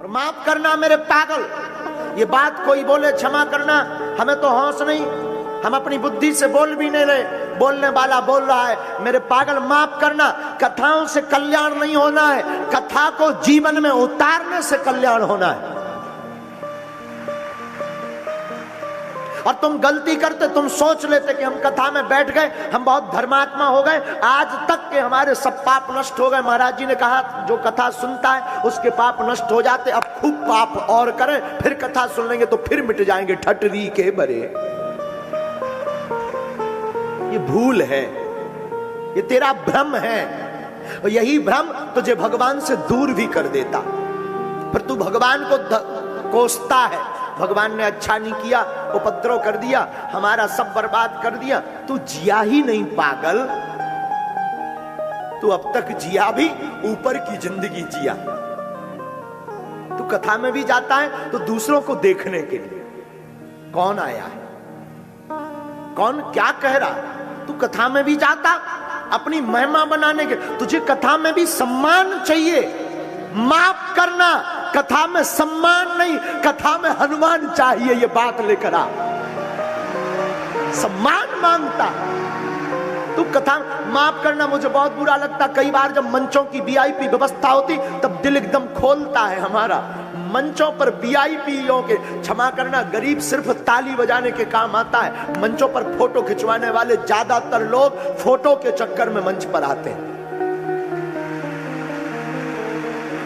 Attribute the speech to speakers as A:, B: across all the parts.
A: और माफ करना मेरे पागल, ये बात कोई बोले क्षमा करना, हमें तो होश नहीं, हम अपनी बुद्धि से बोल भी नहीं रहे, बोलने वाला बोल रहा है मेरे पागल माफ करना। कथाओं से कल्याण नहीं होना है, कथा को जीवन में उतारने से कल्याण होना है। और तुम गलती करते, तुम सोच लेते कि हम कथा में बैठ गए, हम बहुत धर्मात्मा हो गए, आज तक के हमारे सब पाप नष्ट हो गए। महाराज जी ने कहा जो कथा सुनता है उसके पाप नष्ट हो जाते, अब खूब पाप और करें, फिर कथा सुन लेंगे तो फिर मिट जाएंगे ठटरी के बरे। ये भूल है, ये तेरा भ्रम है, और यही भ्रम तुझे भगवान से दूर भी कर देता। पर तू भगवान को कोसता है, भगवान ने अच्छा नहीं किया, उपद्रव कर दिया, हमारा सब बर्बाद कर दिया। तू जिया ही नहीं पागल, तू अब तक जिया भी ऊपर की जिंदगी जिया। तू कथा में भी जाता है तो दूसरों को देखने के लिए, कौन आया है, कौन क्या कह रहा। तू कथा में भी जाता अपनी महिमा बनाने के, तुझे कथा में भी सम्मान चाहिए। माफ करना, कथा में सम्मान नहीं, कथा में हनुमान चाहिए, ये बात लेकर आ। सम्मान मांगता तू कथा। माफ करना, मुझे बहुत बुरा लगता कई बार जब मंचों की वीआईपी व्यवस्था होती तब दिल एकदम खोलता है हमारा। मंचों पर वीआईपीओ के, क्षमा करना, गरीब सिर्फ ताली बजाने के काम आता है। मंचों पर फोटो खिंचवाने वाले ज्यादातर लोग फोटो के चक्कर में मंच पर आते हैं।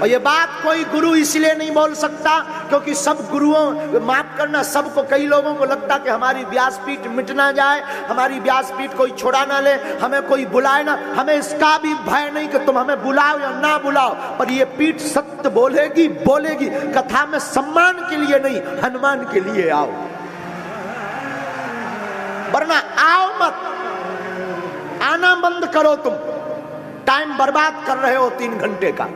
A: और ये बात कोई गुरु इसलिए नहीं बोल सकता क्योंकि सब गुरुओं, माफ करना, सबको, कई लोगों को लगता कि हमारी व्यासपीठ मिट ना जाए, हमारी व्यासपीठ कोई छुड़ा ना ले, हमें कोई बुलाए ना। हमें इसका भी भय नहीं कि तुम हमें बुलाओ या ना बुलाओ, पर ये पीठ सत्य बोलेगी, बोलेगी। कथा में सम्मान के लिए नहीं, हनुमान के लिए आओ, वरना आओ मत। आना बंद करो, तुम टाइम बर्बाद कर रहे हो 3 घंटे का।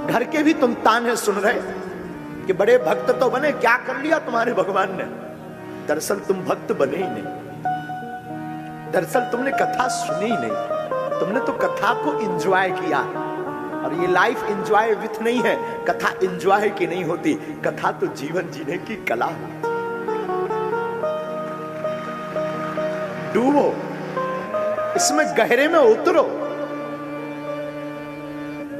A: घर के भी तुम ताने सुन रहे कि बड़े भक्त तो बने, क्या कर लिया तुम्हारे भगवान ने। दरअसल तुम भक्त बने ही नहीं, दरअसल तुमने कथा सुनी ही नहीं, तुमने तो कथा को एंजॉय किया। और ये लाइफ एंजॉय विथ नहीं है, कथा एंजॉय की नहीं होती, कथा तो जीवन जीने की कला होती। डूबो इसमें, गहरे में उतरो।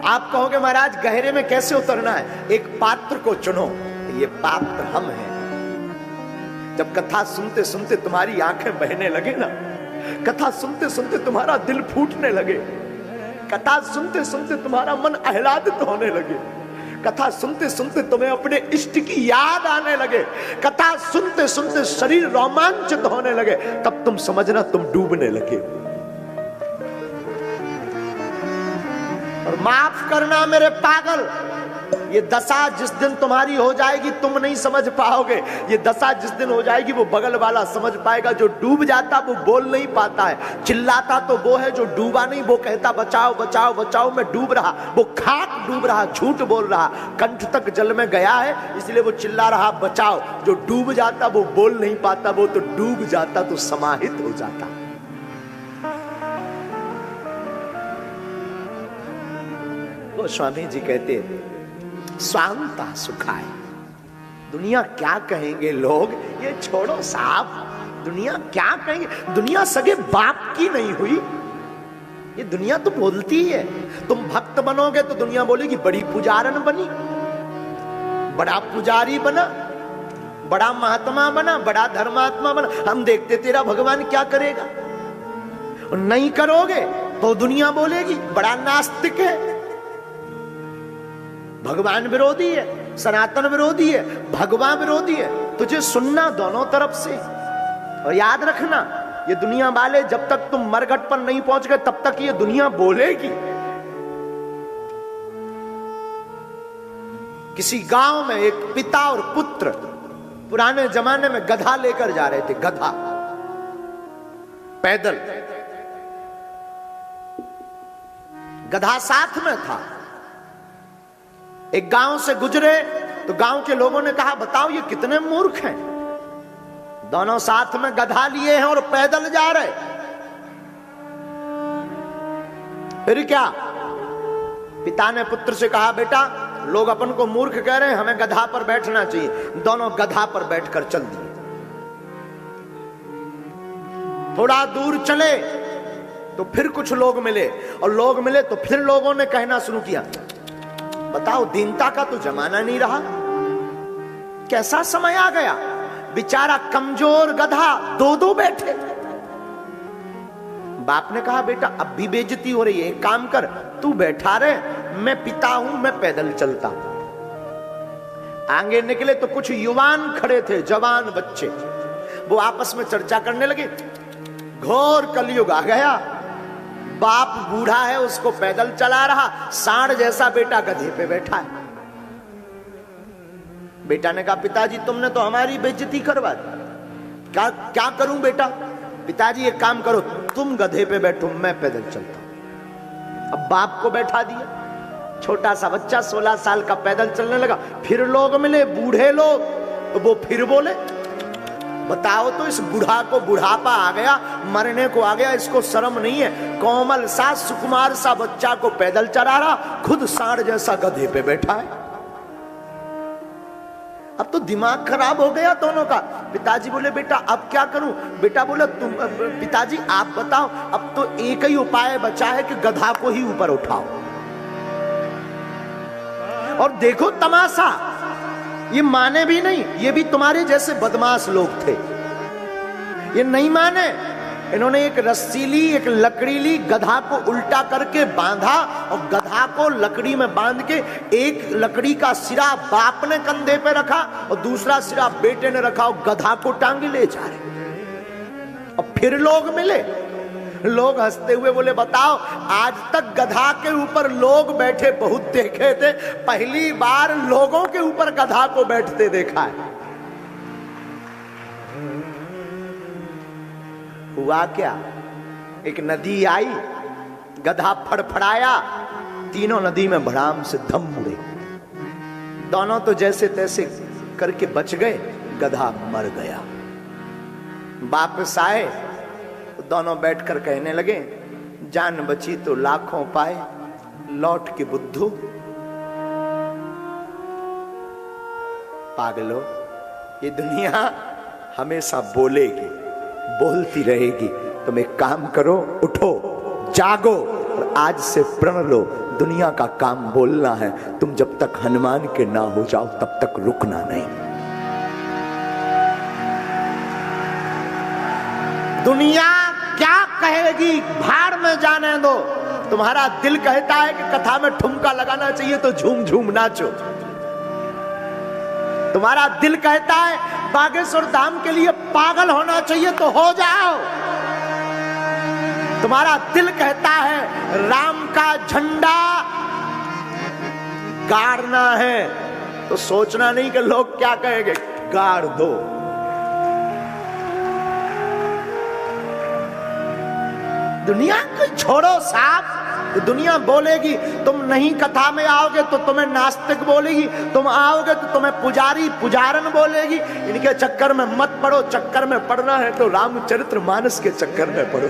A: आप कहोगे महाराज गहरे में कैसे उतरना है? एक पात्र को चुनो, ये पात्र हम हैं। जब कथा सुनते सुनते तुम्हारी आंखें बहने लगे ना, कथा सुनते सुनते तुम्हारा दिल फूटने लगे, कथा सुनते सुनते तुम्हारा मन आह्लादित होने लगे, कथा सुनते सुनते तुम्हें अपने इष्ट की याद आने लगे, कथा सुनते सुनते शरीर रोमांचित होने लगे, तब तुम समझना तुम डूबने लगे। और माफ करना मेरे पागल, ये दशा जिस दिन तुम्हारी हो जाएगी तुम नहीं समझ पाओगे। ये दशा जिस दिन हो जाएगी वो बगल वाला समझ पाएगा। जो डूब जाता वो बोल नहीं पाता है, चिल्लाता तो वो है, जो डूबा नहीं वो कहता बचाओ बचाओ बचाओ मैं डूब रहा। वो खाक डूब रहा, झूठ बोल रहा, कंठ तक जल में गया है इसलिए वो चिल्ला रहा बचाओ। जो डूब जाता वो बोल नहीं पाता, वो तो डूब जाता तो समाहित हो जाता। स्वामी जी कहते स्वांता सुखाए। दुनिया क्या कहेंगे लोग, ये छोड़ो साहब, दुनिया क्या कहेंगे। दुनिया सगे बाप की नहीं हुई, ये दुनिया तो बोलती है। तुम भक्त बनोगे तो दुनिया बोलेगी बड़ी पुजारन बनी, बड़ा पुजारी बना, बड़ा महात्मा बना, बड़ा धर्मात्मा बना। हम देखते तेरा भगवान क्या करेगा। और नहीं करोगे तो दुनिया बोलेगी बड़ा नास्तिक है, भगवान विरोधी है, सनातन विरोधी है, भगवान विरोधी है। तुझे सुनना दोनों तरफ से। और याद रखना ये दुनिया वाले जब तक तुम मरघट पर नहीं पहुंच गए तब तक ये दुनिया बोलेगी। किसी गांव में एक पिता और पुत्र पुराने जमाने में गधा लेकर जा रहे थे, गधा पैदल, गधा साथ में था। एक गांव से गुजरे तो गांव के लोगों ने कहा बताओ ये कितने मूर्ख हैं, दोनों साथ में गधा लिए हैं और पैदल जा रहे। फिर क्या, पिता ने पुत्र से कहा, बेटा लोग अपन को मूर्ख कह रहे हैं, हमें गधा पर बैठना चाहिए। दोनों गधा पर बैठकर चल दिए। थोड़ा दूर चले तो फिर कुछ लोग मिले, और लोग मिले तो फिर लोगों ने कहना शुरू किया, बताओ दीनता का तो जमाना नहीं रहा, कैसा समय आ गया, बेचारा कमजोर गधा दो दो बैठे। बाप ने कहा, बेटा अब भी बेइज्जती हो रही है, एक काम कर, तू बैठा रहे, मैं पिता हूं, मैं पैदल चलता हूं। आगे निकले तो कुछ युवान खड़े थे, जवान बच्चे, वो आपस में चर्चा करने लगे, घोर कलयुग आ गया, बाप बूढ़ा है, उसको पैदल चला रहा, सांड जैसा बेटा गधे पे बैठा है। बेटा ने कहा, पिताजी तुमने तो हमारी बेइज्जती करवा दी, क्या करूं बेटा? पिताजी एक काम करो, तुम गधे पे बैठो, मैं पैदल चलता हूं। अब बाप को बैठा दिया, छोटा सा बच्चा 16 साल का पैदल चलने लगा। फिर लोग मिले, बूढ़े लोग, तो वो फिर बोले, बताओ तो इस बूढ़ा को बुढ़ापा आ गया, मरने को आ गया, इसको शर्म नहीं है, कोमल सा सुकुमार सा बच्चा को पैदल चला रहा, खुद सांड जैसा गधे पे बैठा है। अब तो दिमाग खराब हो गया दोनों का। पिताजी बोले, बेटा अब क्या करूं? बेटा बोले, पिताजी आप बताओ, अब तो एक ही उपाय बचा है कि गधा को ही ऊपर उठाओ। और देखो तमाशा, ये माने भी नहीं, ये भी तुम्हारे जैसे बदमाश लोग थे, ये नहीं माने। इन्होंने एक रस्सीली, एक लकड़ी ली, गधा को उल्टा करके बांधा, और गधा को लकड़ी में बांध के एक लकड़ी का सिरा बाप ने कंधे पे रखा और दूसरा सिरा बेटे ने रखा, और गधा को टांगे ले जा रहे। और फिर लोग मिले, लोग हंसते हुए बोले, बताओ आज तक गधा के ऊपर लोग बैठे बहुत देखे थे, पहली बार लोगों के ऊपर गधा को बैठते देखा है। हुआ क्या, एक नदी आई, गधा फड़फड़ाया, तीनों नदी में भड़ाम से धम मुड़े, दोनों तो जैसे तैसे करके बच गए, गधा मर गया। वापस आए तो दोनों बैठकर कहने लगे, जान बची तो लाखों पाए, लौट के बुद्धू। पागलो, ये दुनिया हमेशा बोलेगी, बोलती रहेगी। तुम एक काम करो, उठो, जागो, और आज से प्रण लो, दुनिया का काम बोलना है। तुम जब तक हनुमान के ना हो जाओ तब तक रुकना नहीं। दुनिया क्या कहेगी, भाड़ में जाने दो। तुम्हारा दिल कहता है कि कथा में ठुमका लगाना चाहिए तो झूम झूम नाचो। तुम्हारा दिल कहता है बागेश्वर धाम के लिए पागल होना चाहिए तो हो जाओ। तुम्हारा दिल कहता है राम का झंडा गाड़ना है तो सोचना नहीं कि लोग क्या कहेंगे, गाड़ दो। दुनिया को छोड़ो साहब, दुनिया बोलेगी तुम नहीं कथा में आओगे तो तुम्हें नास्तिक बोलेगी, तुम आओगे तो तुम्हें पुजारी पुजारन बोलेगी। इनके चक्कर में मत पड़ो, चक्कर में पड़ना है तो रामचरितमानस के चक्कर में पड़ो।